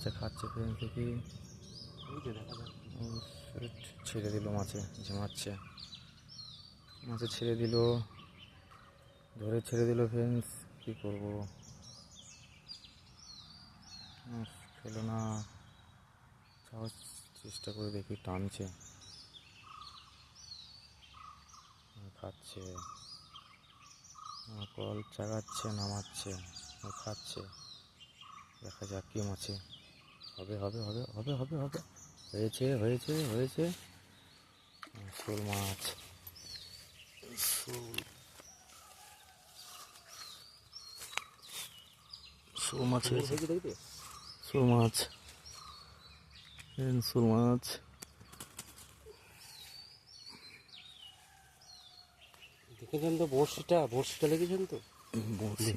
মাছে খাচ্ছে ফ্রেন্ড দেখি, ছেড়ে দিল মাছে, ঝিমাচ্ছে মাছে, ছেড়ে দিল, ধরে ছেড়ে দিল ফ্রেন্ডস। কী করবো, খেলো না, যাওয়ার চেষ্টা করে দেখি, টানছে, খাচ্ছে, কল চাগাচ্ছে, নামাচ্ছে, খাচ্ছে। দেখা যাক কি মাছে হবে, হবে হবে হবে হবে হবে, হয়েছে হয়েছে হয়েছে, শোল মাছ, শোল মাছ হয়েছে, শোল মাছ, শোল মাছ। দেখেছেন তো বড়শিটা লেগেছেন তো? বড়শি